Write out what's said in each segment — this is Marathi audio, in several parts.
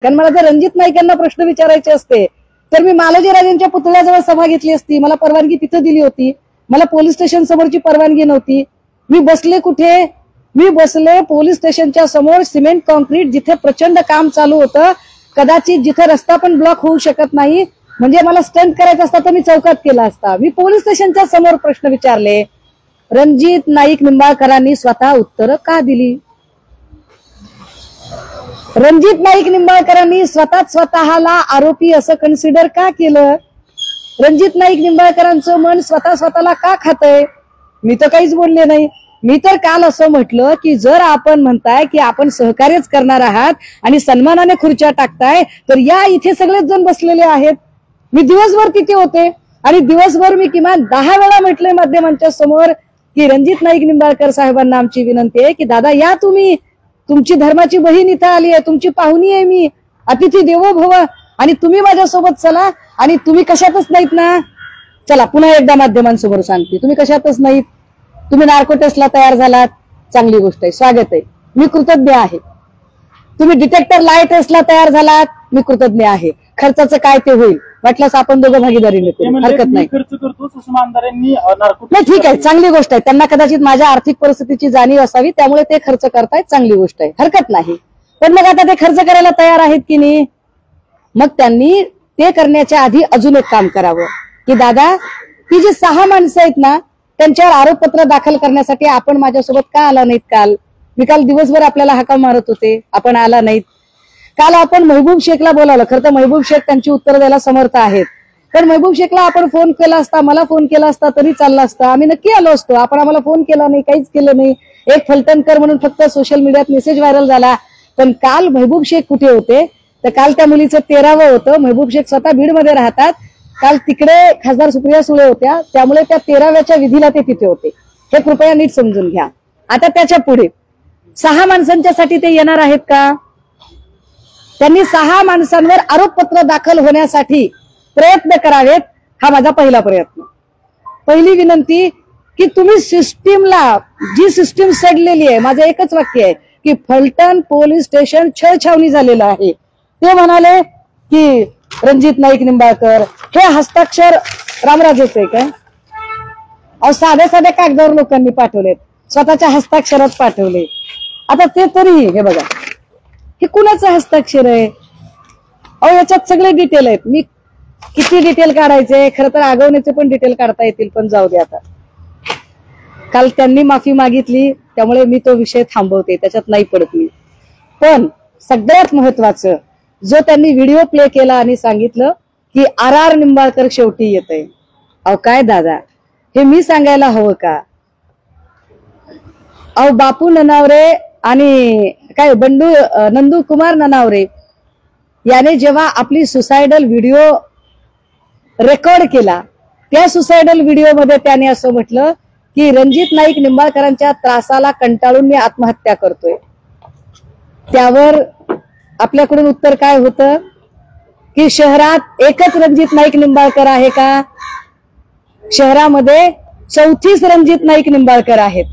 कारण मला जर रणजित नाईक यांना प्रश्न विचारायचे असते तर मी मालोजीराजेंच्या पुतळ्याजवळ सभा घेतली असती, मला परवानगी तिथे दिली होती, मला पोलीस स्टेशन समोरची परवानगी नव्हती। मी बसले कुठे? मी बसले पोलीस स्टेशनच्या समोर, सिमेंट कॉन्क्रीट जिथे प्रचंड काम चालू होतं, कदाचित जिथे रस्ता पण ब्लॉक होऊ शकत नाही, म्हणजे मला स्टंट करायचा असता तर मी चौकात केला असता। मी पोलीस स्टेशनच्या समोर प्रश्न विचारले, रणजित नाईक निंबाळकरांनी स्वतः उत्तर का दिली? रणजित नाईक निंबाळकरांनी स्वतःला आरोपी असं कन्सिडर का केलं? रणजित नाईक निंबाळकरांचं मन स्वतःला का खातंय? मी तर काहीच बोलले नाही। मी तर काल असं म्हटलं की जर आपण म्हणताय की आपण सहकार्यच करणार आहात आणि सन्मानाने खुर्च्या टाकताय तर या इथे सगळेच जण बसलेले आहेत। मी दिवसभर तिथे होते आणि दिवसभर मी किमान 10 वेळा म्हटलंय माध्यमांच्या समोर की रणजित नाईक निंबाळकर साहेबांना आमची विनंती आहे की दादा या, तुम्ही, तुमची धर्माची बहीण इथं आली आहे, तुमची पाहुणी आहे मी, अतिथी देवो भव, आणि तुम्ही माझ्यासोबत चला। आणि तुम्ही कशातच नाहीत ना, चला पुन्हा एकदा माध्यमांसमोर सांगते, तुम्ही कशातच नाहीत, तुम्ही नार्को टेस्टला तयार झालात, चांगली गोष्ट आहे, स्वागत आहे, मी कृतज्ञ आहे। तुम्ही डिटेक्टर लाय टेस्टला तयार झालात, मी कृतज्ञ आहे। खर्चाचं काय ते होईल, वाटल्यास आपण दोघं भागीदारीने करू, हरकत नाही। खर्च करतो सुषमा आमदारांनी नार्को नाही, ठीक आहे, चांगली गोष्ट आहे, त्यांना कदाचित माझ्या आर्थिक परिस्थितीची जाणीव असावी त्यामुळे ते खर्च करतायत, चांगली गोष्ट आहे, हरकत नाही। पण मग आता ते खर्च करायला तयार आहेत की नाही? मग त्यांनी ते करण्याच्या आधी अजून एक काम करावं की दादा, ती जी 6 माणसं आहेत ना त्यांच्यावर आरोपपत्र दाखल करण्यासाठी आपण माझ्यासोबत का आला नाहीत? काल मी दिवसभर आपल्याला हाका मारत होते, आपण आला नाहीत। काल आपण महबूब शेखला बोलावलं, खरं तर महबूब शेख त्यांची उत्तर द्यायला समर्थ आहेत, पण महबूब शेखला आपण फोन केला असता, मला फोन केला असता तरी चालला असता, आम्ही नक्की आलो असतो। आपण आम्हाला फोन केला नाही, काहीच केलं नाही, एक फलटणकर म्हणून फक्त सोशल मीडियात मेसेज व्हायरल झाला। पण काल महबूब शेख कुठे होते? तर काल त्या मुलीचं 13वं होतं। महबूब शेख स्वतः बीडमध्ये राहतात, काल तिकडे खासदार सुप्रिया सुळे होत्या, त्यामुळे त्या 13व्याच्या विधीला ते तिथे होते, हे कृपया नीट समजून घ्या। आता त्याच्या पुढे 6 माणसांच्यासाठी ते येणार आहेत का? त्यांनी 6 माणसांवर आरोपपत्र दाखल होण्यासाठी प्रयत्न करावेत, हा माझा पहिला प्रयत्न। पहिली विनंती की तुम्ही सिस्टीमला, जी सिस्टीम सडलेली आहे, माझं एकच वाक्य आहे की फलटण पोलीस स्टेशन छळछावणी झालेलं आहे। ते म्हणाले की रणजित नाईक निंबाळकर हे हस्ताक्षर रामराजेच आहे काय? अहो साध्या कागदावर लोकांनी पाठवलेत, स्वतःच्या हस्ताक्षरात पाठवले। आता ते तरी हे बघा, हे कुणाचं हस्ताक्षर आहे? अहो याच्यात सगळे डिटेल आहेत, मी किती डिटेल काढायचे, खरं तर आगवण्याचे पण डिटेल काढता येतील, पण जाऊ दे आता। काल त्यांनी माफी मागितली त्यामुळे मी तो विषय थांबवते, त्याच्यात नाही पडत मी। पण सगळ्यात महत्वाचं, जो त्यांनी व्हिडिओ प्ले केला आणि सांगितलं की RR निंबाळकर शेवटी येतंय, अहो काय दादा, हे मी सांगायला हवं का? अहो बापू ननावरे आणि काय नंदू कुमार ननावरे याने जेव्हा आपली सुसायडल व्हिडिओ रेकॉर्ड केला, त्या सुसायडल व्हिडिओ मध्ये त्याने असं म्हटलं की रणजित नाईक निंबाळकरांच्या त्रासाला कंटाळून मी आत्महत्या करतोय। त्यावर आपल्याकडून उत्तर काय होतं की शहरात एकच रणजित नाईक निंबाळकर आहे का? शहरामध्ये 34 रणजित नाईक निंबाळकर आहेत।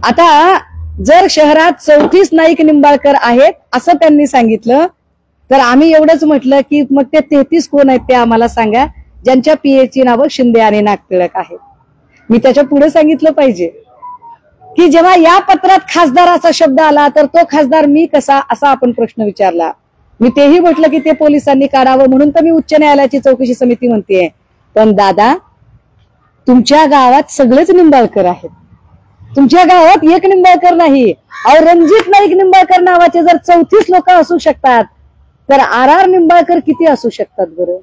आता जर शहरात 34 नाईक निंबाळकर आहेत असं त्यांनी सांगितलं, तर आम्ही एवढंच म्हटलं की मग ते 33 कोण आहेत ते आम्हाला सांगा, ज्यांच्या PAची नावं शिंदे आणि नागटिळक आहेत। मी त्याच्या पुढे सांगितलं पाहिजे की जेव्हा या पत्रात खासदार असा शब्द आला तर तो खासदार मी कसा, असा आपण प्रश्न विचारला। मी तेही म्हटलं की ते पोलिसांनी काढावं, म्हणून तर मी उच्च न्यायालयाची चौकशी समिती म्हणतेय। पण दादा, तुमच्या गावात सगळेच निंबाळकर आहेत, तुमच्या गावात एक निंबाळकर नाही। अहो रणजित नाईक निंबाळकर नावाचे जर 34 लोक असू शकतात तर RR निंबाळकर किती असू शकतात बरं?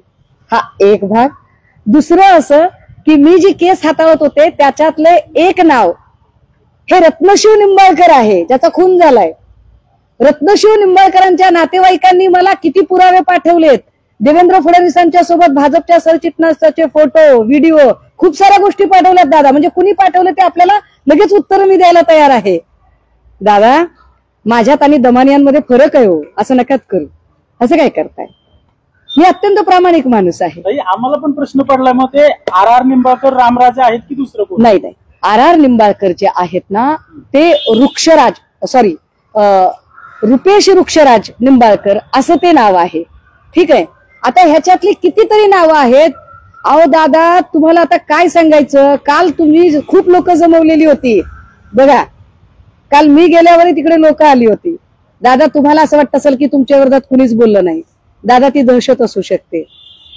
हा एक भाग। दुसरं असं की मी जी केस हाताळत होते त्याच्यातले एक नाव हे रत्नशिव निंबाळकर आहे, ज्याचा खून झालाय। रत्नशिव निंबाळकरांच्या नातेवाईकांनी मला किती पुरावे पाठवलेत, देवेंद्र फडणवीसांच्या सोबत भाजपच्या सरचिटणीसाचे फोटो, व्हिडिओ, खूप साऱ्या गोष्टी पाठवल्यात दादा। म्हणजे कुणी पाठवलं ते आपल्याला लगेच उत्तर मी द्यायला तयार आहे। दादा, माझ्यात आणि दमानियांमध्ये फरक आहे हो, असं नकाच करू, असं काय करताय? मी अत्यंत प्रामाणिक माणूस आहे। आम्हाला पण प्रश्न पडला, मग ते RR निंबाळकर रामराजे आहेत की दुसरं कोण? नाही, RR निंबाळकर जे आहेत ना ते रुपेश वृक्षराज निंबाळकर असं ते नाव आहे. ठीक आहे. आता ह्याच्यातली कितीतरी नावं आहेत. अहो दादा, तुम्हाला आता काय सांगायचं, काल तुम्ही खूप लोक जमवलेली होती बघा. काल मी गेल्यावर तिकडे लोक आली होती. दादा, तुम्हाला असं वाटत असेल की तुमच्या विरोधात कुणीच बोललं नाही. दादा, ती दहशत असू शकते.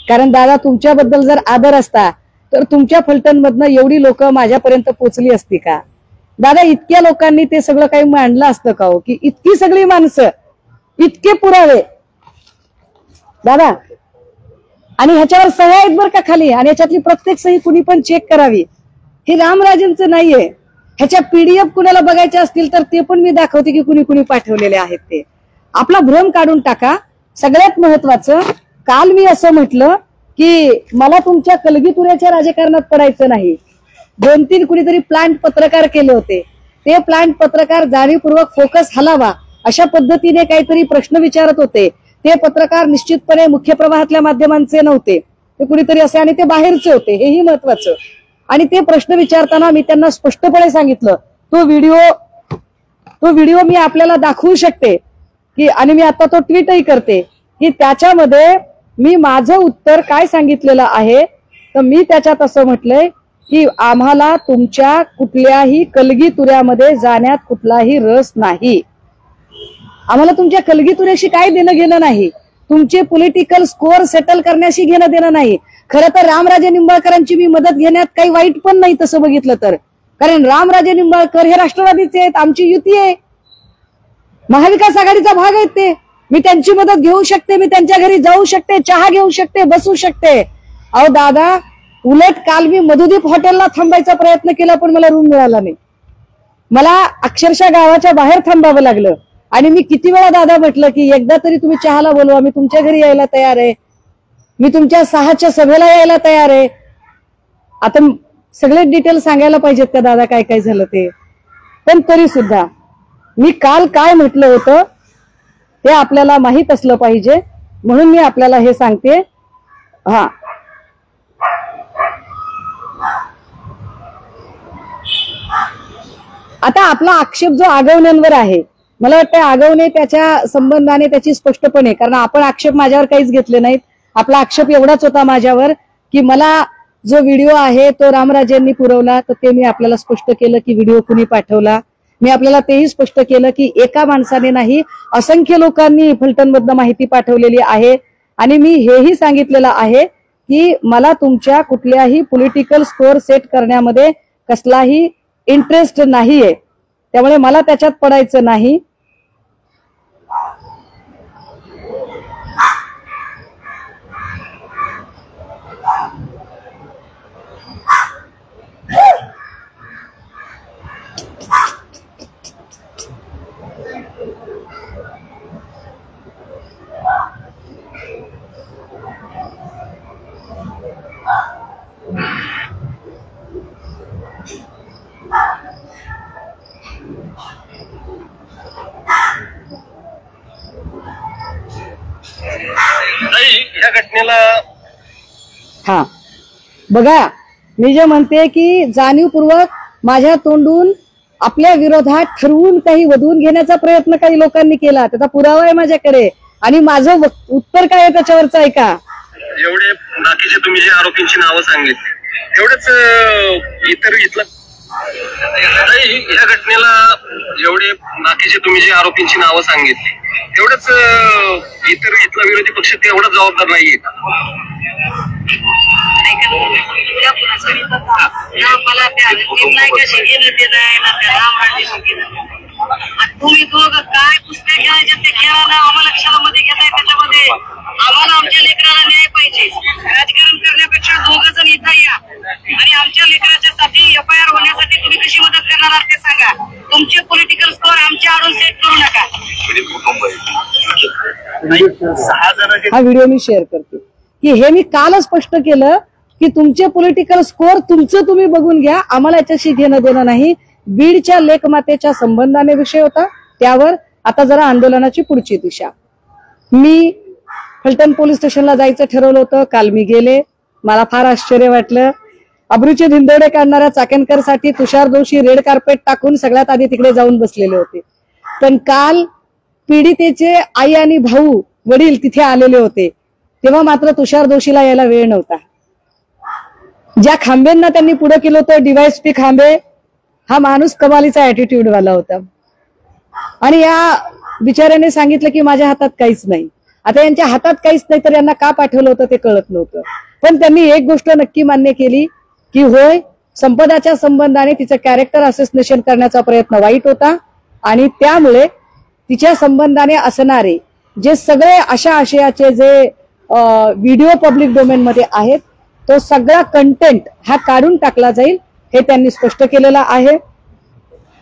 कारण दादा, तुमच्याबद्दल जर आदर असता तर तुमच्या फलटण मधनं एवढी लोक माझ्यापर्यंत पोहोचली असती का दादा? इतक्या लोकांनी ते सगळं काही मांडलं असतं का हो? की इतकी सगळी माणसं, इतके पुरावे दादा, आणि ह्याच्यावर सह्या आहेत बरं का खाली, आणि ह्याच्यातली प्रत्येक सही कुणी पण चेक करावी. हे रामराजेंचं नाहीये. ह्याच्या पीडीएफ कुणाला बघायच्या असतील तर ते पण मी दाखवते की कुणी कुणी पाठवलेले आहेत ते. आपला भ्रम काढून टाका. सगळ्यात महत्वाचं, काल मी असं म्हटलं की मला तुमच्या कलगीतुऱ्याच्या राजकारणात पडायचं नाही. 2-3 कुणीतरी प्लांट पत्रकार केले होते. ते प्लांट पत्रकार जाणीवपूर्वक फोकस हलावा अशा पद्धतीने काहीतरी प्रश्न विचारत होते. ते पत्रकार निश्चितपणे मुख्य प्रवाहातल्या माध्यमांचे नव्हते. ते कुणीतरी असे आणि ते बाहेरचे होते, हेही महत्वाचं. आणि ते प्रश्न विचारताना मी त्यांना स्पष्टपणे सांगितलं, तो व्हिडिओ मी आपल्याला दाखवू शकते की, आणि मी आता तो ट्विटही करते की त्याच्यामध्ये मी माझं उत्तर काय सांगितलेलं आहे. तर मी त्याच्यात असं म्हटलंय की आम्हाला तुमच्या कुठल्याही कलगीतुऱ्यामध्ये जाण्यात कुठलाही रस नाही. आम्हाला तुमच्या कलगीतुऱ्याशी काय देणं घेणं नाही. तुमचे पॉलिटिकल स्कोअर सेटल करण्याशी घेणं देणं नाही. खरं तर रामराजे निंबाळकरांची मी मदत घेण्यात काही वाईट पण नाही तसं बघितलं तर. कारण रामराजे निंबाळकर हे राष्ट्रवादीचे आहेत, आमची युती आहे, महाविकास आघाडीचा भाग आहेत ते. मी त्यांची मदत घेऊ शकते, मी त्यांच्या घरी जाऊ शकते, चहा घेऊ शकते, बसू शकते. अहो दादा, उलट काल मी मधुदीप हॉटेलला थांबायचा प्रयत्न केला पण मला रूम मिळाला नाही. मला अक्षरशः गावाच्या बाहेर थांबावं लागलं. आणि मी किती वेळा दादा म्हटलं की एकदा तरी तुम्ही चहाला बोलवा, मी तुमच्या घरी यायला तयार आहे, मी तुमच्या 6च्या सभेला यायला तयार आहे. आता सगळे डिटेल सांगायला पाहिजेत का दादा काय काय झालं ते? पण तरी सुद्धा मी काल काय म्हटलं होतं ते आपल्याला माहित असलं पाहिजे, म्हणून मी आपल्याला हे सांगते. हा, आता आपला आक्षेप जो आगवण्यांवर आहे, मला वाटतं आगवणे त्याच्या संबंधाने त्याची स्पष्टपणे, कारण आपण आक्षेप माझ्यावर काहीच घेतले नाहीत. आपला आक्षेप एवढाच होता माझ्यावर की मला जो व्हिडिओ आहे तो रामराजेंनी पुरवला. तर ते मी आपल्याला स्पष्ट केलं की व्हिडिओ कुणी पाठवला. मी आपल्याला तेही स्पष्ट केलं की एका माणसाने नाही, असंख्य लोकांनी फलटणमधनं माहिती पाठवलेली आहे. आणि मी हेही सांगितलेलं आहे की मला तुमच्या कुठल्याही पॉलिटिकल स्कोअर सेट करण्यामध्ये कसलाही इंटरेस्ट नाहीये, त्यामुळे मला त्याच्यात पडायचं नाही. या घटनेला हा बघा, मी जे म्हणते की जाणीवपूर्वक माझ्या तोंडून आपल्या विरोधात ठरवून काही वधवून घेण्याचा प्रयत्न काही लोकांनी केला, त्याचा पुरावा आहे माझ्याकडे. आणि माझं उत्तर काय आहे त्याच्यावरचं ऐका. एवढे बाकीचे तुम्ही जे आरोपींची नावं सांगितली, एवढेच इथलं या घटनेला एवढे बाकीचे तुम्ही जे आरोपींची नावं सांगितली, एवढंच इथला विरोधी पक्ष तेवढा जबाबदार नाहीये का? मला त्या निर्णायकाशी गेलं ते नाही ना, त्या रामराजेशी गेलं. तुम्ही दोघं काय कुस्त्या खेळायचे ते खेळा ना, आम्हाला क्षणामध्ये घेताय त्याच्यामध्ये. आम्हाला आमच्या लेकराला न्याय पाहिजे. राजकारण करण्यापेक्षा दोघं जण इथं या आणि आमच्या लेकराच्या साठी FIR होण्यासाठी तुम्ही कशी मदत करणार आहात ते सांगा. तुमचे पॉलिटिकल स्कोअर आमच्या आडून सेट करू नका. हा व्हिडिओ मी शेअर करते की हे मी कालच स्पष्ट केलं की तुमचे पॉलिटिकल स्कोअर तुमचं तुम्ही बघून घ्या, आम्हाला याच्याशी घेणं देणं नाही. बीडच्या लेकमातेच्या संबंधाने विषय होता, त्यावर आता जरा आंदोलनाची पुढची दिशा. मी फलटण पोलीस स्टेशनला जायचं ठरवलं होतं, काल मी गेले. मला फार आश्चर्य वाटलं. अब्रूचे धिंदोडे काढणाऱ्या चाकणकर साठी तुषार दोषी रेड कार्पेट टाकून सगळ्यात आधी तिकडे जाऊन बसलेले होते. पण काल पीडितेचे आई आणि भाऊ वडील तिथे आलेले होते, तेव्हा मात्र तुषार दोशीला यायला वेळ नव्हता. ज्या खांबेंना त्यांनी पुढे केलं होतं, DYSP खांबे हा माणूस कमालीचा ऍटिट्यूड वाला होता. आणि या बिचाऱ्याने सांगितलं की माझ्या हातात काहीच नाही. आता यांच्या हातात काहीच नाही तर यांना का पाठवलं होतं ते कळत नव्हतं. पण त्यांनी एक गोष्ट नक्की मान्य केली की होय, संपदाच्या संबंधाने तिचं कॅरेक्टर असेसिनेशन करण्याचा प्रयत्न वाईट होता आणि त्यामुळे तिच्या संबंधाने असणारे जे सगळे अशा आशयाचे जे व्हिडिओ पब्लिक डोमेन मध्ये आहेत तो सगळा कंटेंट हा काढून टाकला जाईल हे त्यांनी स्पष्ट केलेलं आहे.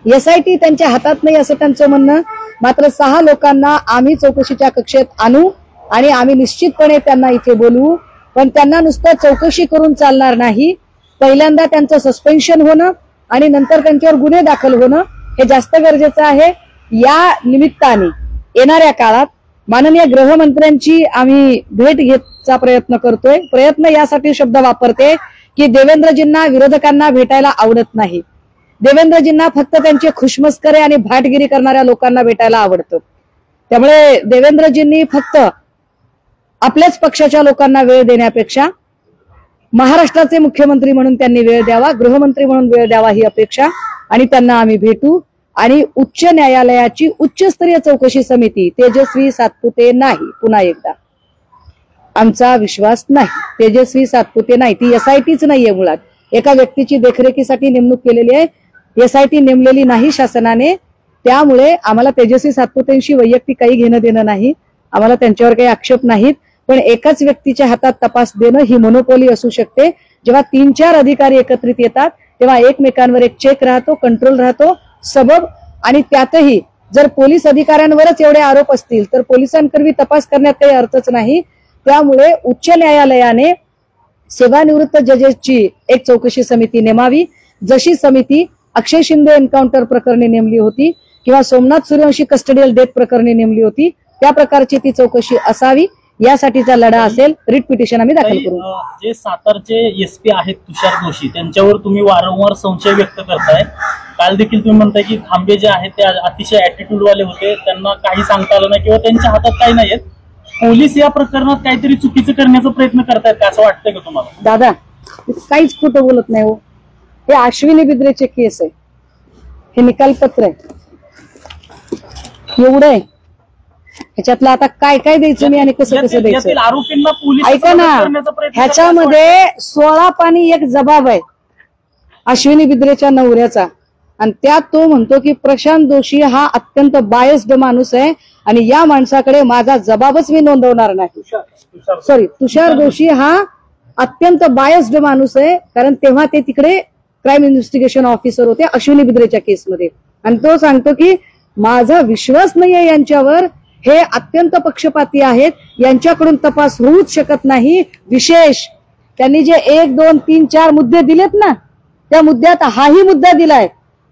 SIT त्यांच्या हातात नाही असं त्यांचं म्हणणं. मात्र 6 लोकांना आम्ही चौकशीच्या कक्षेत आणू आणि आम्ही निश्चितपणे त्यांना इथे बोलवू. पण त्यांना नुसतं चौकशी करून चालणार नाही. पहिल्यांदा त्यांचं सस्पेन्शन होणं आणि नंतर त्यांच्यावर गुन्हे दाखल होणं हे जास्त गरजेचं आहे. या निमित्ताने येणाऱ्या काळात माननीय गृहमंत्र्यांची आम्ही भेट घेण्याचा प्रयत्न करतोय. प्रयत्न यासाठी शब्द वापरते की देवेंद्रजींना विरोधकांना भेटायला आवडत नाही. देवेंद्रजींना फक्त त्यांचे खुशमस्करे आणि भाटगिरी करणाऱ्या लोकांना भेटायला आवडतं. त्यामुळे देवेंद्रजींनी फक्त आपल्याच पक्षाच्या लोकांना वेळ देण्यापेक्षा महाराष्ट्राचे मुख्यमंत्री म्हणून त्यांनी वेळ द्यावा, गृहमंत्री म्हणून वेळ द्यावा ही अपेक्षा. आणि त्यांना आम्ही भेटू आणि उच्च न्यायालयाची उच्चस्तरीय चौकशी समिती तेजस्वी सातपुते नाही, पुन्हा एकदा आमचा विश्वास नाही, तेजस्वी सातपुते नाही, ती SITच नाहीये. मुळात एका व्यक्तीची देखरेखीसाठी नेमणूक केलेली आहे, SIT नेमलेली नाही शासनाने. त्यामुळे आम्हाला तेजस्वी सातपुतेंशी वैयक्तिक काही घेणं देणं नाही, आम्हाला त्यांच्यावर काही आक्षेप नाहीत. पण एकाच व्यक्तीच्या हातात तपास देणं ही मोनोपोली असू शकते. जेव्हा 3-4 अधिकारी एकत्रित येतात तेव्हा एकमेकांवर एक चेक राहतो, कंट्रोल राहतो, सबब. आणि त्यातही जर पोलीस अधिकाऱ्यांवरच एवढे आरोप असतील तर पोलिसांकरवी तपास करण्यात काही अर्थच नाही. त्यामुळे उच्च न्यायालयाने सेवानिवृत्त जजेसची एक चौकशी समिती नेमावी. जशी समिती अक्षय शिंदे एन्काउंटर प्रकरणी नेमली होती किंवा सोमनाथ सूर्यवंशी कस्टडियल डेथ प्रकरणी नेमली होती त्या प्रकारची ती चौकशी असावी. यासाठीचा लढा असेल. रिट पिटिशन आम्ही दाखल करू. जे सातारचे SP आहेत तुषार दोशी त्यांच्यावर तुम्ही वारंवार संशय व्यक्त करताय. काल देखील तुम्ही म्हणताय की खांबे जे आहेत ते अतिशय ऍटिट्यूड वाले होते, त्यांना काही सांगता आलं नाही किंवा त्यांच्या हातात काही नाहीयेत. पोलीस या प्रकरणात काहीतरी चुकीचं करण्याचा प्रयत्न करतायत का असं वाटतंय का तुम्हाला? दादा काहीच खोटं बोलत नाही हो. हे अश्विनी बिद्रेचे केस आहे, हे निकालपत्र आहे, एवढं आहे. ह्याच्यातलं आता काय काय द्यायचं मी आणि कसं कसं द्यायचं आरोपींना पोलीस ऐका ना. ह्याच्यामध्ये 16 पानी एक जबाब आहे अश्विनी बिद्रेच्या नवऱ्याचा आणि त्यात तो म्हणतो की प्रशांत दोशी हा अत्यंत बायस्ड माणूस आहे आणि या माणसाकडे माझा जबाबच मी नोंदवणार नाही. सॉरी, तुषार दोशी हा अत्यंत बायस्ड माणूस आहे कारण तेव्हा ते तिकडे क्राईम इन्व्हेस्टिगेशन ऑफिसर होते अश्विनी बिद्रेच्या केसमध्ये. आणि तो सांगतो की माझा विश्वास नाहीये यांच्यावर, हे अत्यंत पक्षपाती आहेत, यांच्याकडून तपास होऊच शकत नाही. विशेष त्यांनी जे 1, 2, 3, 4 मुद्दे दिलेत ना त्या मुद्द्यात हाही मुद्दा दिलाय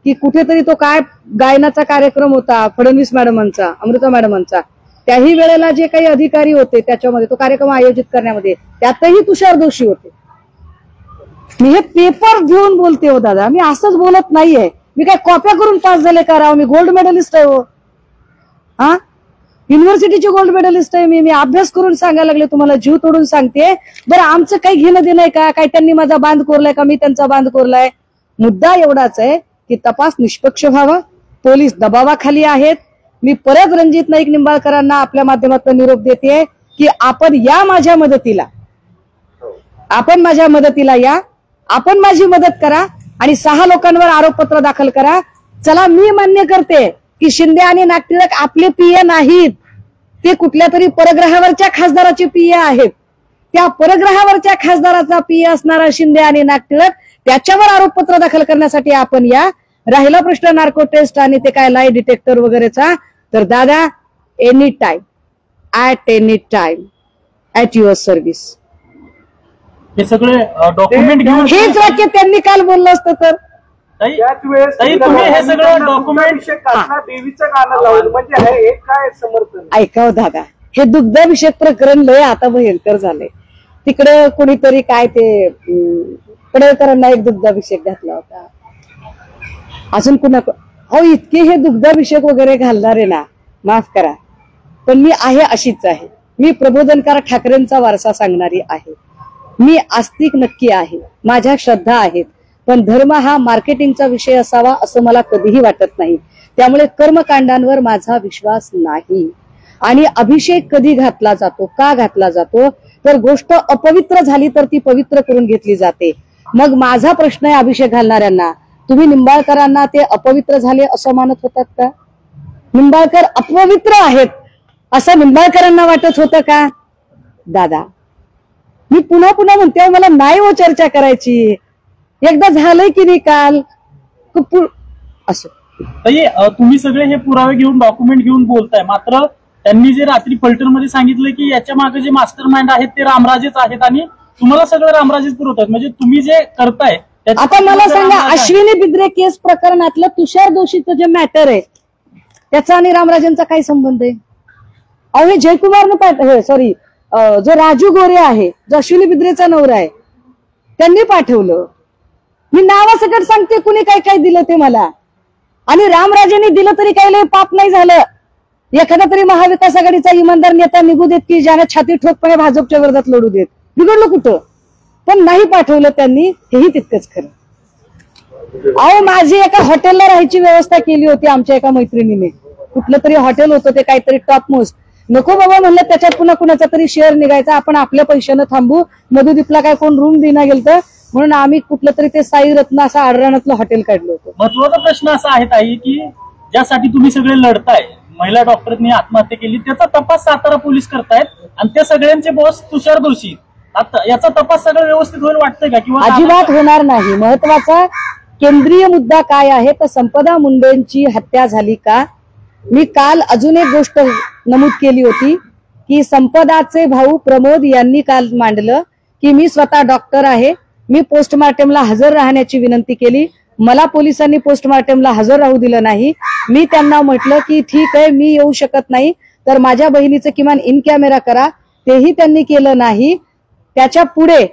की कुठेतरी तो काय गायनाचा कार्यक्रम होता फडणवीस मॅडमांचा, अमृता मॅडमांचा, त्याही वेळेला जे काही अधिकारी होते त्याच्यामध्ये तो कार्यक्रम आयोजित करण्यामध्ये त्यातही तुषार दोशी होते. मी हे पेपर घेऊन बोलते हो दादा, मी असंच बोलत नाहीये. मी काय कॉप्या करून पास झाले का राव? मी गोल्ड मेडलिस्ट आहे हो. हा, युनिव्हर्सिटीची गोल्ड मेडलिस्ट आहे मी अभ्यास करून सांगायला लागले तुम्हाला, जीव तोडून सांगते. बरं आमचं काही घेणं देणं आहे का? काय त्यांनी माझा बांध कोरलाय का मी त्यांचा बांध कोरलाय? मुद्दा एवढाच आहे की तपास निष्पक्ष व्हावा. पोलीस दबावाखाली आहेत. मी परत रणजित नाईक निंबाळकरांना आपल्या माध्यमातून निरोप देते की आपण या माझ्या मदतीला, आपण माझ्या मदतीला या, आपण माझी मदत करा आणि 6 लोकांवर आरोपपत्र दाखल करा. चला मी मान्य करते की शिंदे आणि नागटिळक आपले PA नाहीत, ते कुठल्या तरी परग्रहावरच्या खासदाराचे PA आहेत. त्या परग्रहावरच्या खासदाराचा PA असणारा शिंदे आणि नागटिळक त्याच्यावर आरोपपत्र दाखल करण्यासाठी आपण या. राहिला प्रश्न नार्को टेस्ट आणि ते काय लाई डिटेक्टर वगैरेचा, तर दादा any time at your service. हे सगळे डॉक्युमेंट घेऊन हेच वाक्य त्यांनी काल बोललं असतं तर तुम्ही हे सगळं डॉक्युमेंट देवीचं गाणं लावलं म्हणजे हे काय समर्थन? ऐकाव दादा, हे दुग्धाभिषेक प्रकरण लय आता भयंकर झालंय. तिकडे कोणीतरी काय ते पडळकरांना एक दुग्धाभिषेक घातला होता, अजून कुणा हो इतके हे दुग्धाभिषेक वगैरे घालणारे ना, माफ करा, पण मी आहे अशीच आहे. मी प्रबोधनकार ठाकरेंचा वारसा सांगणारी आहे. मी आस्तिक नक्की आहे, माझ्या श्रद्धा आहेत, पण धर्म हा मार्केटिंगचा विषय असावा असं मला कधीही वाटत नाही. त्यामुळे कर्मकांडांवर माझा विश्वास नाही. आणि अभिषेक कधी घातला जातो, का घातला जातो, तर गोष्ट अपवित्र झाली तर ती पवित्र करून घेतली जाते. मग माझा प्रश्न आहे अभिषेक घालणाऱ्यांना, तुम्ही निंबाळकरांना ते अपवित्र झाले असं मानत होतात का? निंबाळकर अपवित्र आहेत असं निंबाळकरांना वाटत होतं का? दादा, मी पुन्हा पुन्हा म्हणते, मला नाही हो चर्चा करायची. एकदा झालंय की नाही काल असं. तुम्ही सगळे हे पुरावे घेऊन डॉक्युमेंट घेऊन बोलताय, मात्र त्यांनी जे रात्री फलटणमध्ये सांगितलं की याच्या मागे जे मास्टर माइंड आहेत ते रामराजेच आहेत आणि तुम्हाला सगळं रामराजेच पुरवतात, म्हणजे तुम्ही जे करताय. आता मला सांगा, अश्विनी बिद्रे केस प्रकरणातलं तुषार दोषीचं जे मॅटर आहे त्याचा आणि रामराजेंचा काय संबंध आहे? अहो, हे जयकुमारनं सॉरी जो राजू गोरे आहे, जो अश्विनी बिद्रेचा नवरा आहे, त्यांनी पाठवलं. मी नावासकट सांगते कुणी काय काय दिलं ते मला. आणि रामराजेंनी दिलं तरी काही पाप नाही झालं. एखादा तरी महाविकास आघाडीचा इमानदार नेता निघू देत की ज्याने छाती ठोकपणे भाजपच्या विरोधात लढू देत, बिघडलं कुठं? पण नाही पाठवलं त्यांनी, हेही तितकंच खरं. अहो, माझी एका हॉटेलला राहायची व्यवस्था केली होती आमच्या एका मैत्रिणीने. कुठलं तरी हॉटेल होतं ते काहीतरी टॉप मोस्ट. नको बाबा म्हणलं, त्याच्यात पुन्हा कुणाचा तरी शेअर निघायचा, आपण आपल्या पैशानं थांबू. मधुदीपला काय कोण रूम देना गेलं म्हणून आम्ही कुठलं तरी ते साई रत्न असं आडरानातलं हॉटेल काढलं होतं. महत्वाचा प्रश्न असा आहे ताई की ज्यासाठी तुम्ही सगळे लढताय, महिला डॉक्टरनी आत्महत्या केली, त्याचा तपास सातारा पोलीस करतायत आणि त्या सगळ्यांचे बॉस तुषार दोषी. आता याचा तपास सगळं व्यवस्थित होईल वाटतंय का? किंवा अजिबात होणार नाही. महत्वाचा केंद्रीय मुद्दा काय आहे तर संपदा मुंडेंची हत्या झाली का? मी काल अजून एक गोष्ट नमूद केली होती की संपदाचे भाऊ प्रमोद यांनी काल मांडलं की मी स्वतः डॉक्टर आहे, मी पोस्टमार्टमला हजर राहण्याची विनंती केली. मला पोलिसांनी पोस्टमार्टमला हजर राहू दिलं नाही. मी त्यांना म्हटलं की ठीक आहे, मी येऊ शकत नाही तर माझ्या बहिणीचं किमान इन कॅमेरा करा, तेही त्यांनी केलं नाही. त्याच्या पुढे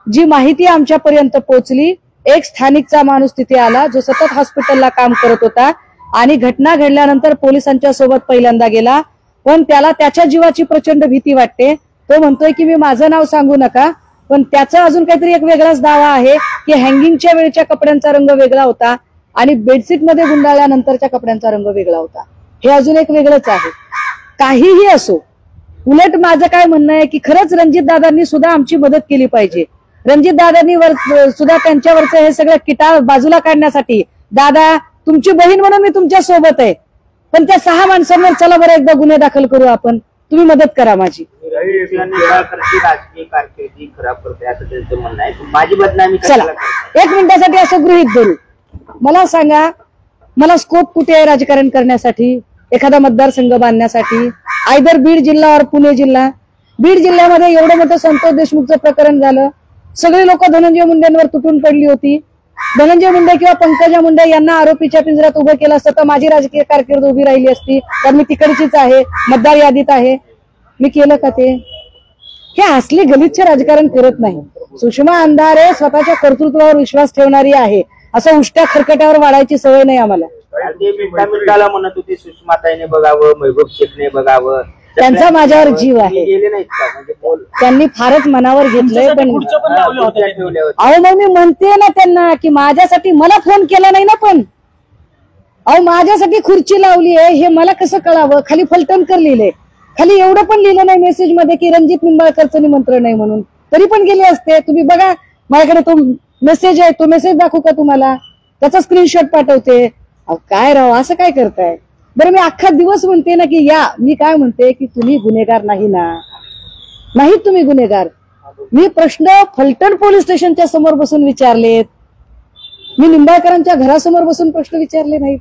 जी माहिती आमच्यापर्यंत पोहोचली, एक स्थानिकचा माणूस तिथे आला जो सतत हॉस्पिटलला काम करत होता आणि घटना घडल्यानंतर पोलिसांच्या सोबत पहिल्यांदा गेला, पण त्याला त्याच्या जीवाची प्रचंड भीती वाटते. तो म्हणतोय की मी माझं नाव सांगू नका, पण त्याचा अजून काहीतरी एक वेगळाच दावा आहे की हँगिंगच्या वेळच्या कपड्यांचा रंग वेगळा होता आणि बेडशीट मध्ये गुंडाळल्यानंतरच्या कपड्यांचा रंग वेगळा होता. हे अजून एक वेगळंच आहे. काहीही असो, उलट माझं काय म्हणणं आहे की खरंच रणजित दादांनी सुद्धा आमची मदत केली पाहिजे. रणजित दादांनी सुद्धा त्यांच्यावरचं हे सगळं किटाळ बाजूला काढण्यासाठी, दादा तुमची बहीण म्हणून मी तुमच्या सोबत आहे, पण त्या 6 माणसांवर चला बरं एकदा गुन्हे दाखल करू आपण, तुम्ही मदत करा माझी. राजकीय कारकिर्दी खराब करते असं त्यांचं म्हणणं आहे. माझी बदनामी चला 1 मिनिटासाठी असं गृहीत धरू. मला सांगा, मला स्कोप कुठे आहे राजकारण करण्यासाठी, एखादा मतदारसंघ बांधण्यासाठी? आयदर बीड जिल्हा और पुणे जिल्हा. बीड जिल्ह्यामध्ये एवढं मोठं संतोष देशमुखचं प्रकरण झालं, सगळी लोक धनंजय मुंडेंवर तुटून पडली होती. धनंजय मुंडे किंवा पंकजा मुंडे यांना आरोपीच्या पिंजऱ्यात उभं केलं असतं तर माझी राजकीय कारकीर्द उभी राहिली असती, तर मी तिकडचीच आहे, मतदार यादीत आहे. मी केलं का ते? हे असले गलिच्छ राजकारण करत नाही. सुषमा अंधारे स्वतःच्या कर्तृत्वावर विश्वास ठेवणारी आहे, असं उष्ट्या खरकट्यावर वाढायची सवय नाही आम्हाला. मिनिटाला म्हणत होती सुषमाताईने बघावं, महबूब शेखने बघावं, त्यांचा माझ्यावर जीव आहे. गेले नाहीत का? म्हणजे त्यांनी फारच मनावर घेतलंय. पण अहो मग मी म्हणते ना त्यांना की माझ्यासाठी मला फोन केला नाही ना, पण अहो माझ्यासाठी खुर्ची लावली आहे हे मला कसं कळावं? खाली फलटणकर लिहिलंय, खाली एवढं पण लिहिलं नाही मेसेज मध्ये की रणजित निंबाळकरचं निमंत्रण नाही म्हणून, तरी पण गेले असते. तुम्ही बघा माझ्याकडे तो मेसेज आहे, तो मेसेज दाखवू का तुम्हाला? त्याचा स्क्रीनशॉट पाठवते. अहो काय राव, असं काय करताय? बरं मी अख्खा दिवस म्हणते ना की या, मी काय म्हणते की तुम्ही गुन्हेगार नाही ना, नाही तुम्ही गुन्हेगार. मी प्रश्न फलटण पोलीस स्टेशनच्या समोर बसून विचारलेत, मी निंबाळकरांच्या घरासमोर बसून प्रश्न विचारले नाहीत.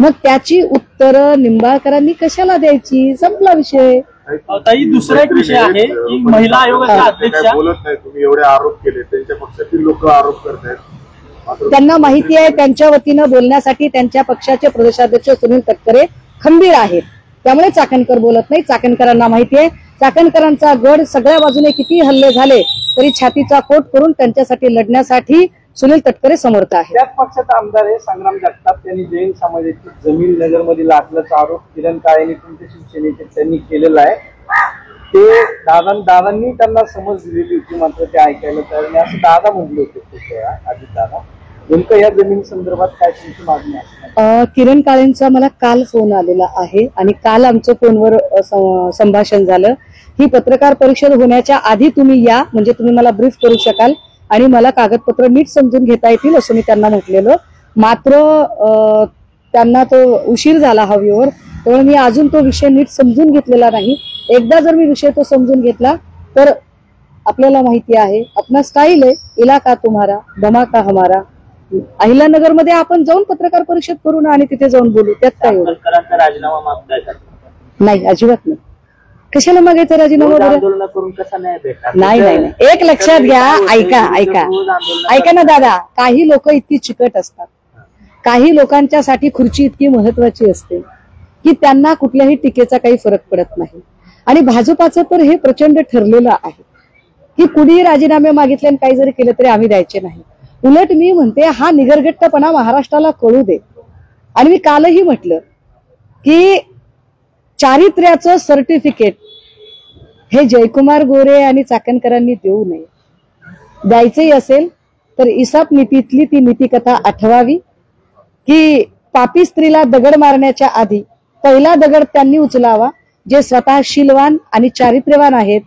मग त्याची उत्तरं निंबाळकरांनी कशाला द्यायची? संपला विषय. ताई दुसरा एक विषय आहे की महिला आयोगाच्या अध्यक्षा बोलत नाही, तुम्ही एवढे आरोप केले, त्यांच्या पक्षातील लोक आरोप करतायत. त्यांना माहिती आहे त्यांच्या वतीनं बोलण्यासाठी त्यांच्या पक्षाचे प्रदेशाध्यक्ष सुनील तटकरे खंबीर आहेत, त्यामुळे चाकणकर बोलत नाही. चाकणकरांना माहिती आहे चाकणकरांचा गड सगळ्या बाजूने किती हल्ले झाले तरी छातीचा कोट करून त्यांच्यासाठी लढण्यासाठी सुनील तटकरे समर्थ आहेत. त्याच पक्षाचा आमदार आहे संग्राम जगताप, त्यांनी जैन समाजाची जमीन नगरमध्ये लाटल्याचा आरोप किरण काळेंनी तुमच्या शिवसेनेचे त्यांनी केलेला आहे. ते दादांनी त्यांना समज दिलेली होती, मात्र ते ऐकायला तयार नाही असं दादा म्हटले होते अजित दादा. नेमकं या जमीन संदर्भात काय तुमची मागणी आहे? किरण काळेंचा मला काल फोन आलेला आहे आणि काल आमचं फोनवर संभाषण झालं. ही पत्रकार परिषद होण्याच्या आधी तुम्ही या, म्हणजे तुम्ही मला ब्रीफ करू शकाल आणि मला कागदपत्र नीट समजून घेता येतील असं मी त्यांना म्हटलेलं. मात्र त्यांना तो उशीर झाला हवेवर, त्यामुळे मी अजून तो विषय नीट समजून घेतलेला नाही. एकदा जर मी विषय तो समजून घेतला तर आपल्याला माहिती आहे, अपना स्टाईल आहे, इलाका तुम्हारा धमाका हमारा. अहिल्यानगर मध्ये आपण जाऊन पत्रकार परिषद करू ना आणि तिथे जाऊन बोलू, त्यात काय एवढं. राजीनामा मागताय का? नाही, अजिबात नाही. कशाला मागायचा राजीनामा? आंदोलन करून कसं नाही भेटणार? नाही नाही नाही, एक लक्षात घ्या, ऐका ना दादा, काही लोक इतकी चिकट असतात, काही लोकांच्यासाठी खुर्ची इतकी महत्वाची असते की त्यांना कुठल्याही टीकेचा काही फरक पडत नाही. आणि भाजपाचं तर हे प्रचंड ठरलेलं आहे की कुणीही राजीनामे मागितले आणि काही जरी केलं तरी आम्ही द्यायचे नाही. उलट मी म्हणते हा निगरगट्टपणा महाराष्ट्राला कळू दे. आणि मी कालही म्हटलं की चारित्र्याचं सर्टिफिकेट हे जयकुमार गोरे आणि चाकणकरांनी देऊ नये. द्यायचंही असेल तर इसाप नीतीतली ती नीतिकथा आठवावी की पापी स्त्रीला दगड मारण्याच्या आधी पहिला दगड त्यांनी उचलावा जे स्वतः शीलवान आणि चारित्र्यवान आहेत.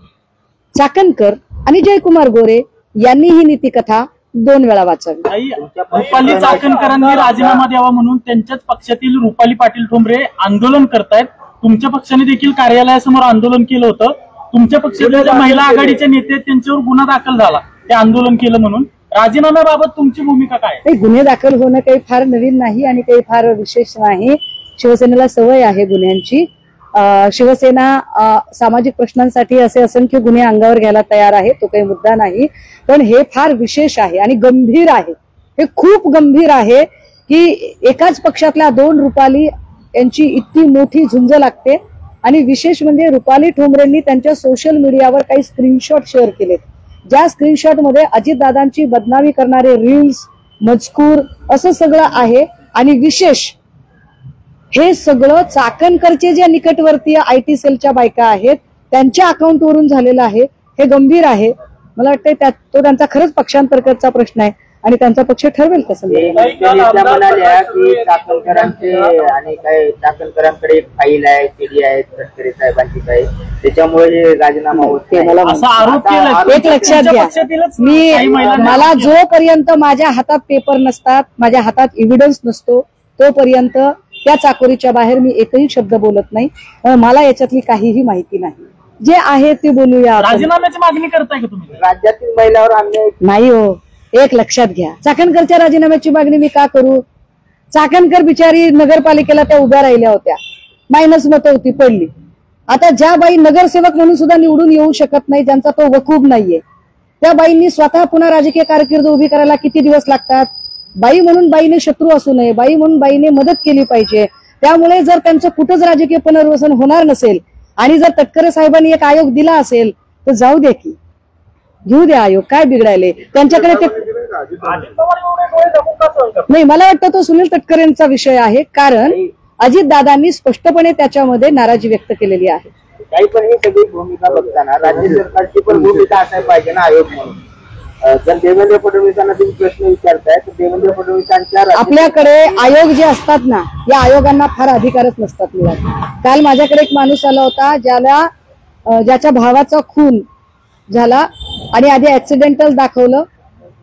चाकणकर आणि जयकुमार गोरे यांनी ही नीतिकथा 2 वेळा वाचावी. रुपाली चाकणकरांनी राजीनामा द्यावा म्हणून त्यांच्याच पक्षातील रुपाली पाटील ठोंबरे आंदोलन करतायत. तुमच्या पक्षाने देखील कार्यालयासमोर आंदोलन केलं होतं. तुमच्या पक्षाच्या ज्या महिला आघाडीचे नेते त्यांच्यावर गुन्हा दाखल झाला ते आंदोलन केलं म्हणून. राजीनाम्याबाबत तुमची भूमिका काय? गुन्हे दाखल होणं काही फार नवीन नाही आणि काही फार विशेष नाही. शिवसेनेला सवय आहे गुन्ह्यांची. शिवसेना सामाजिक प्रश्नांसाठी असे असंख्य गुन्हे अंगावर घ्यायला तयार आहे, तो काही मुद्दा नाही. पण हे फार विशेष आहे आणि गंभीर आहे. हे खूप गंभीर आहे की एकाच पक्षातल्या 2 रुपाली यांची इतकी मोठी झुंज लागते. आणि विशेष म्हणजे रुपाली ठोंबरेंनी त्यांच्या सोशल मीडियावर काही स्क्रीनशॉट शेअर केलेत, ज्या स्क्रीनशॉट मध्ये अजितदादांची बदनामी करणारे रील्स, मजकूर असं सगळं आहे. आणि विशेष हे सगळं चाकणकरचे जे निकटवर्तीय IT सेलच्या बायका आहेत त्यांच्या अकाउंटवरून झालेलं आहे. हे गंभीर आहे. मला वाटतं तो त्यांचा खरंच पक्षांतर्गतचा प्रश्न आहे आणि त्यांचा पक्ष ठरवेल कसं. म्हणाल्या की चाकणकरांचे आणि काय चाकणकरांकडे एक फाईल आहे, CD आहे तटकरे साहेबांची काय, त्याच्यामुळे राजीनामा होत नाही. एक लक्षात घ्या, मला जोपर्यंत माझ्या हातात पेपर नसतात, माझ्या हातात एव्हिडन्स नसतो, तोपर्यंत त्या चाकोरीच्या बाहेर मी एकही शब्द बोलत नाही. मला याच्यातली काहीही माहिती नाही. जे आहे ते बोलूया. राजीनाम्याची मागणी करताय का तुम्ही? राज्यातील महिलांवर अन्याय नाही हो. एक लक्षात घ्या, चाकणकरच्या राजीनाम्याची मागणी मी का करू? चाकणकर बिचारी नगरपालिकेला त्या उभ्या राहिल्या होत्या, मायनस मतं होती, पडली. आता ज्या बाई नगरसेवक म्हणून सुद्धा निवडून येऊ शकत नाही, ज्यांचा तो वकूब नाहीये, त्या बाईंनी स्वतः पुन्हा राजकीय कारकीर्द उभी करायला किती दिवस लागतात? बाई म्हणून बाईने शत्रू असू नये, बाई म्हणून बाईने मदत केली पाहिजे. त्यामुळे जर त्यांचं कुठंच राजकीय पुनर्वसन होणार नसेल आणि जर तटकरे साहेबांनी एक आयोग दिला असेल तर जाऊ द्या की, घेऊ द्या आयोग, काय बिघडायले त्यांच्याकडे. ते नाही, मला वाटतं तो सुनील तटकरेंचा विषय आहे, कारण अजितदादांनी स्पष्टपणे त्याच्यामध्ये नाराजी व्यक्त केलेली आहे. काही पण ही सगळी भूमिका बघताना राज्य सरकारची पण भूमिका असायला पाहिजे ना आयोग म्हणून. जर देवेंद्र फडणवीसांना तुम्ही प्रश्न विचारताय तर देवेंद्र फडणवीसांच्या आपल्याकडे आयोग जे असतात ना, या आयोगांना फार अधिकारच नसतात मुळात. काल माझ्याकडे एक माणूस आला होता ज्याच्या भावाचा खून झाला आणि आधी ऍक्सिडेंटल दाखवलं,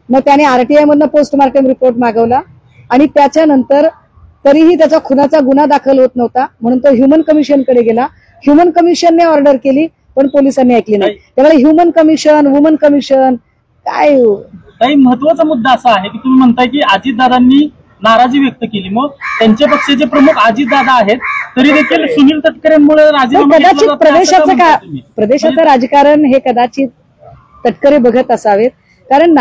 मग त्याने RTI मधनं पोस्टमार्टम रिपोर्ट मागवला आणि त्याच्यानंतर तरीही त्याचा खुनाचा गुन्हा दाखल होत नव्हता म्हणून तो ह्युमन कमिशनकडे गेला. ह्युमन कमिशनने ऑर्डर केली पण पोलिसांनी ऐकली नाही. त्यामुळे ह्युमन कमिशन, वुमन कमिशन काय. काही महत्वाचा मुद्दा असा आहे की तुम्ही म्हणताय की अजितदादांनी नाराजी व्यक्त केली, मग त्यांच्या पक्षाचे प्रमुख अजितदादा आहेत तरी देखील सुनील तटकरेंमुळे राजीनामा कदाचित प्रदेशाचं राजकारण हे कदाचित तटकरे बघत असावेत. कारण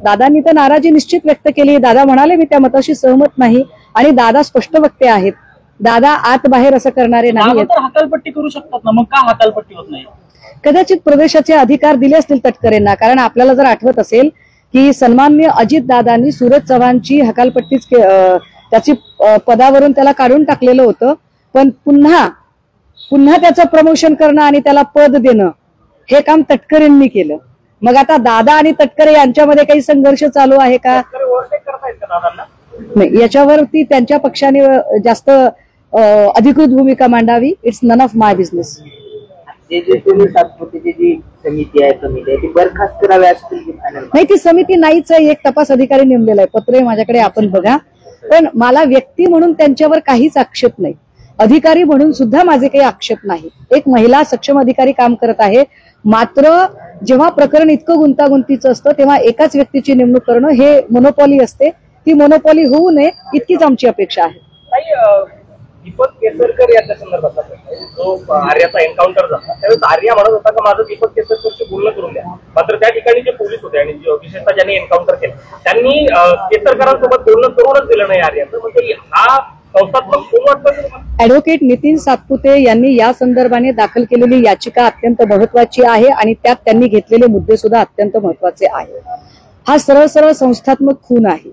दादांनी तर नाराजी निश्चित व्यक्त केली. दादा म्हणाले मी त्या मताशी सहमत नाही आणि दादा स्पष्ट वक्ते आहेत. दादा आत बाहेर असं करणारे नाही. हकालपट्टी करू शकतात ना, मग का हकालपट्टी होत नाही? कदाचित प्रदेशाचे अधिकार दिले असतील तटकरेंना. कारण आपल्याला जर आठवत असेल की सन्माननीय अजितदादांनी सूरज चव्हाणची हकालपट्टीच त्याची पदावरून त्याला काढून टाकलेलं होतं, पण पुन्हा त्याचं प्रमोशन करणं आणि त्याला पद देणं हे काम तटकरेंनी केलं. मग आता दादा आणि तटकरे यांच्यामध्ये काही संघर्ष चालू आहे का? नाही, याच्यावरती त्यांच्या पक्षाने जास्त अधिकृत भूमिका मांडावी. It's none of my business. सातपुतेची जी समिती आहे ती बरखास्त करावी असतील नाही, ती समिती नाहीच आहे. एक तपास अधिकारी नेमलेला आहे, पत्र माझ्याकडे, आपण बघा. पण मला व्यक्ती म्हणून त्यांच्यावर काहीच आक्षेप नाही, अधिकारी म्हणून सुद्धा माझे काही आक्षेप नाही. एक महिला सक्षम अधिकारी काम करत आहे. मात्र जेव्हा प्रकरण इतकं गुंतागुंतीचं असतं तेव्हा एकाच व्यक्तीची नेमणूक करणं हे मोनोपॉली असते. ती मोनोपॉली होऊ नये इतकीच आमची अपेक्षा आहे. दीपक केसरकर याच्या संदर्भात जो आर्याचा एन्काउंटर झाला त्यावेळेस आर्या म्हणत होता की माझं दीपक केसरकरशी बोलणं करून द्या. मात्र त्या ठिकाणी जे पोलीस होते आणि विशेषतः ज्यांनी एन्काउंटर केलं त्यांनी केसरकरांसोबत बोलणं करूनच दिलं नाही आर्याचं. म्हणजे हा संस्थात्मक खून वाटतं. ऍडव्होकेट नितीन सातपुते यांनी या संदर्भाने दाखल केलेली याचिका अत्यंत महत्वाची आहे आणि त्यात त्यांनी घेतलेले मुद्दे सुद्धा अत्यंत महत्वाचे आहे. हा सरळ सरळ संस्थात्मक खून आहे.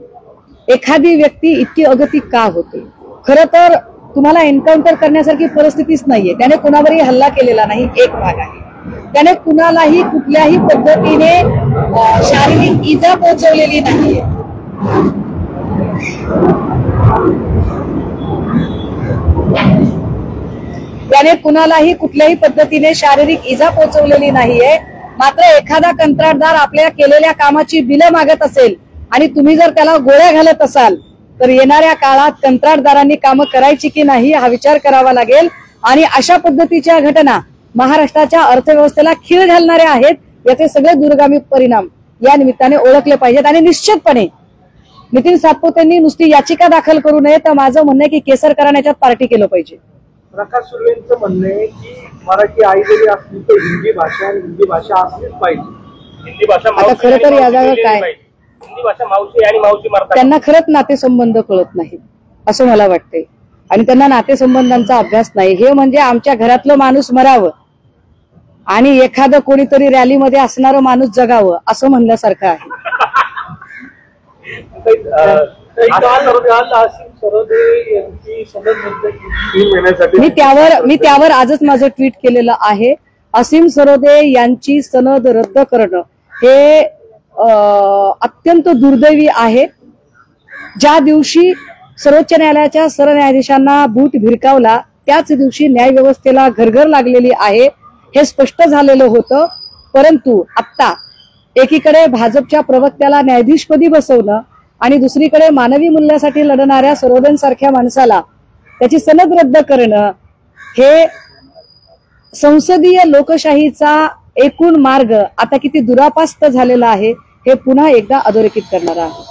एखादी व्यक्ती इतकी अगतिक का होते? खरं तर तुम्हाला एन्काउंटर करण्यासारखी परिस्थितीच नाहीये. त्याने कुणावरही हल्ला केलेला नाही, एक भाग आहे. त्याने कुणालाही कुठल्याही पद्धतीने शारीरिक इजा पोहोचवलेली नाहीये. त्याने कुणालाही कुठल्याही पद्धतीने शारीरिक इजा पोहोचवलेली नाहीये. मात्र एखादा कंत्राटदार आपल्या केलेल्या कामाची बिलं मागत असेल आणि तुम्ही जर त्याला गोळ्या घालत असाल तर येणाऱ्या काळात कंत्राटदारांनी कामं करायची की नाही हा विचार करावा लागेल. आणि अशा पद्धतीच्या घटना महाराष्ट्राच्या अर्थव्यवस्थेला खीळ घालणाऱ्या आहेत. याचे सगळे दूरगामी परिणाम या निमित्ताने ओळखले पाहिजेत. आणि निश्चितपणे नितीन सातपुतेंनी नुसती याचिका दाखल करू नये, तर माझं म्हणणं आहे की केसरकरांनी याच्यात पार्टी केलं पाहिजे. प्रकाश सुर्वेंचं म्हणणं आहे की मराठी आई जरी असली तर हिंदी भाषा आणि हिंदी भाषा असलीच पाहिजे. हिंदी भाषा आता खरं तर या जागा काय, हिंदी भाषा मावशी आणि मावशी मारतात. त्यांना खरंच नातेसंबंध कळत नाहीत असं मला वाटतंय. आणि त्यांना नातेसंबंधांचा अभ्यास नाही. हे म्हणजे आमच्या घरातलं माणूस मरावं आणि एखादं कोणीतरी रॅलीमध्ये असणारं माणूस जगावं असं म्हणल्यासारखं आहे. मी त्यावर आजच माझं ट्विट केलेलं आहे. असीम सरोदे यांची सनद रद्द करणं हे अत्यंत दुर्दैवी आहे. ज्या दिवशी सर्वोच्च न्यायालयाच्या सरन्यायाधीशांना बूट भिरकावला त्याच दिवशी न्यायव्यवस्थेला घरघर लागलेली आहे हे स्पष्ट झालेलं होतं. परंतु आता एकीकडे भाजपच्या प्रवक्त्याला न्यायाधीशपदी बसवणं आणि दुसरीकडे मानवी मूल्यासाठी लढणाऱ्या सरोदेंसारख्या माणसाला त्याची सनद रद्द करणं हे संसदीय लोकशाहीचा एकूण मार्ग आता किती दुरापास्त झालेला आहे हे पुन्हा एकदा अधोरेखित करणारा आहे.